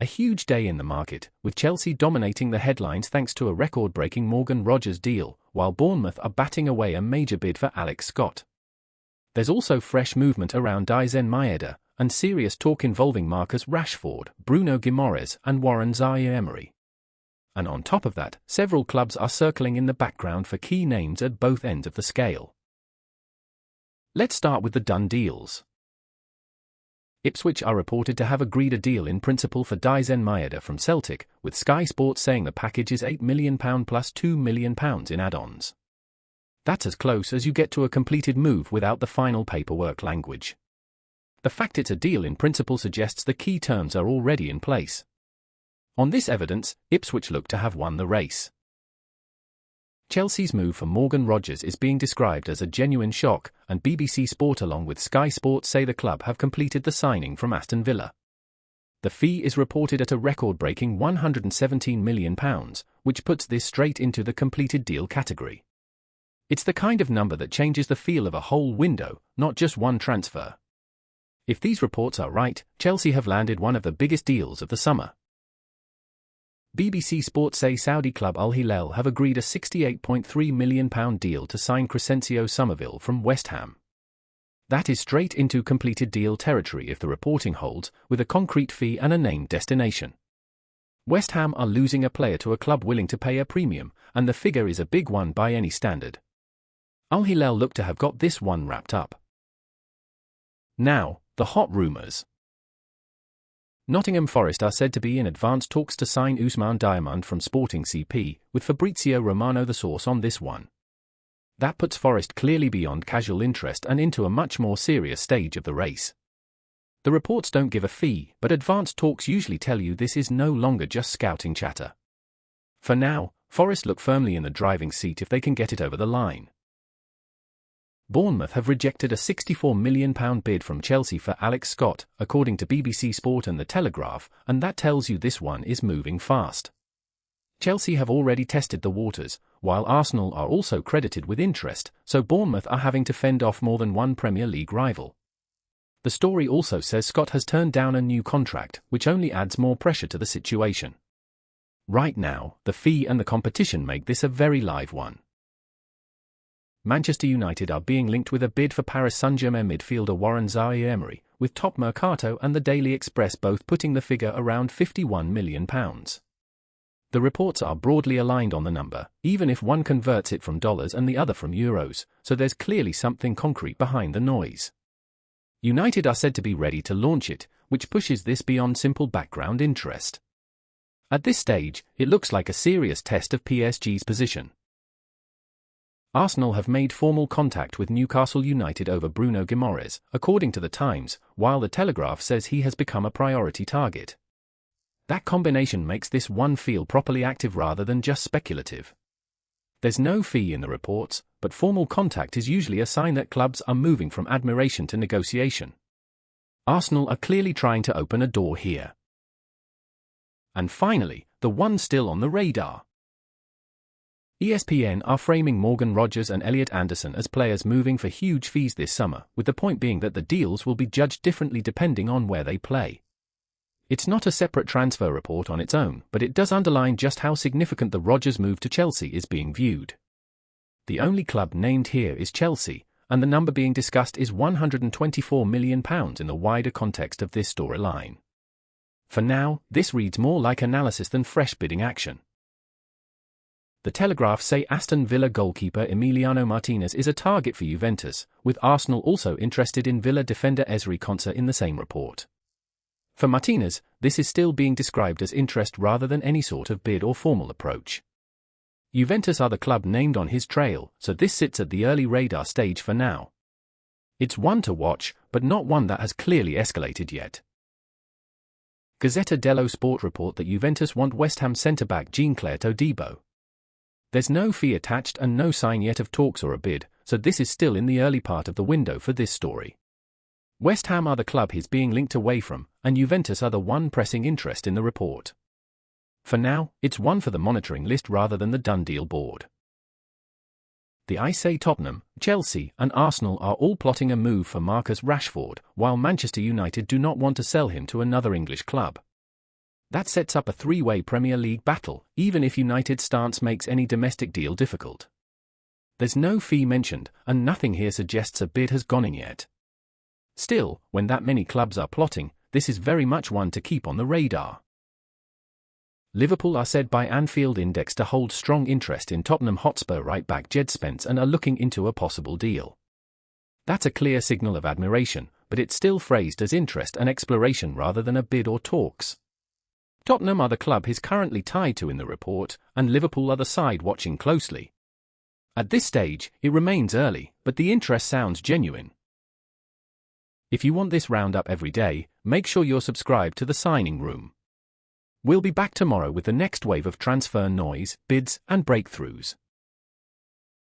A huge day in the market, with Chelsea dominating the headlines thanks to a record-breaking Morgan Rogers deal, while Bournemouth are batting away a major bid for Alex Scott. There's also fresh movement around Daizen Maeda, and serious talk involving Marcus Rashford, Bruno Guimarães, and Warren Zaïre-Emery. And on top of that, several clubs are circling in the background for key names at both ends of the scale. Let's start with the done deals. Ipswich are reported to have agreed a deal in principle for Daizen Maeda from Celtic, with Sky Sports saying the package is £8 million plus £2 million in add-ons. That's as close as you get to a completed move without the final paperwork language. The fact it's a deal in principle suggests the key terms are already in place. On this evidence, Ipswich look to have won the race. Chelsea's move for Morgan Rogers is being described as a genuine shock, and BBC Sport along with Sky Sports say the club have completed the signing from Aston Villa. The fee is reported at a record-breaking £117 million, which puts this straight into the completed deal category. It's the kind of number that changes the feel of a whole window, not just one transfer. If these reports are right, Chelsea have landed one of the biggest deals of the summer. BBC Sport say Saudi club AL-HILAL have agreed a £68.3 million deal to sign Crescencio Somerville from West Ham. That is straight into completed deal territory if the reporting holds, with a concrete fee and a named destination. West Ham are losing a player to a club willing to pay a premium, and the figure is a big one by any standard. AL-HILAL look to have got this one wrapped up. Now, the hot rumours. Nottingham Forest are said to be in advanced talks to sign Ousmane Diomande from Sporting CP, with Fabrizio Romano the source on this one. That puts Forest clearly beyond casual interest and into a much more serious stage of the race. The reports don't give a fee, but advanced talks usually tell you this is no longer just scouting chatter. For now, Forest look firmly in the driving seat if they can get it over the line. Bournemouth have rejected a £64 million bid from Chelsea for Alex Scott, according to BBC Sport and The Telegraph, and that tells you this one is moving fast. Chelsea have already tested the waters, while Arsenal are also credited with interest, so Bournemouth are having to fend off more than one Premier League rival. The story also says Scott has turned down a new contract, which only adds more pressure to the situation. Right now, the fee and the competition make this a very live one. Manchester United are being linked with a bid for Paris Saint-Germain midfielder Warren Zaïre-Emery, with Top Mercato and the Daily Express both putting the figure around £51 million. The reports are broadly aligned on the number, even if one converts it from dollars and the other from euros, so there's clearly something concrete behind the noise. United are said to be ready to launch it, which pushes this beyond simple background interest. At this stage, it looks like a serious test of PSG's position. Arsenal have made formal contact with Newcastle United over Bruno Guimarães, according to The Times, while The Telegraph says he has become a priority target. That combination makes this one feel properly active rather than just speculative. There's no fee in the reports, but formal contact is usually a sign that clubs are moving from admiration to negotiation. Arsenal are clearly trying to open a door here. And finally, the one still on the radar. ESPN are framing Morgan Rogers and Elliot Anderson as players moving for huge fees this summer, with the point being that the deals will be judged differently depending on where they play. It's not a separate transfer report on its own, but it does underline just how significant the Rogers move to Chelsea is being viewed. The only club named here is Chelsea, and the number being discussed is £124 million in the wider context of this storyline. For now, this reads more like analysis than fresh bidding action. The Telegraph say Aston Villa goalkeeper Emiliano Martinez is a target for Juventus, with Arsenal also interested in Villa defender Ezri Konsa in the same report. For Martinez, this is still being described as interest rather than any sort of bid or formal approach. Juventus are the club named on his trail, so this sits at the early radar stage for now. It's one to watch, but not one that has clearly escalated yet. Gazzetta dello Sport report that Juventus want West Ham centre-back Jean-Claire Todibo. There's no fee attached and no sign yet of talks or a bid, so this is still in the early part of the window for this story. West Ham are the club he's being linked away from, and Juventus are the one pressing interest in the report. For now, it's one for the monitoring list rather than the done deal board. The I say Tottenham, Chelsea, and Arsenal are all plotting a move for Marcus Rashford, while Manchester United do not want to sell him to another English club. That sets up a three-way Premier League battle, even if United's stance makes any domestic deal difficult. There's no fee mentioned, and nothing here suggests a bid has gone in yet. Still, when that many clubs are plotting, this is very much one to keep on the radar. Liverpool are said by Anfield Index to hold strong interest in Tottenham Hotspur right-back Jed Spence and are looking into a possible deal. That's a clear signal of admiration, but it's still phrased as interest and exploration rather than a bid or talks. Tottenham are the club he's currently tied to in the report, and Liverpool are the side watching closely. At this stage, it remains early, but the interest sounds genuine. If you want this roundup every day, make sure you're subscribed to the Signing Room. We'll be back tomorrow with the next wave of transfer noise, bids, and breakthroughs.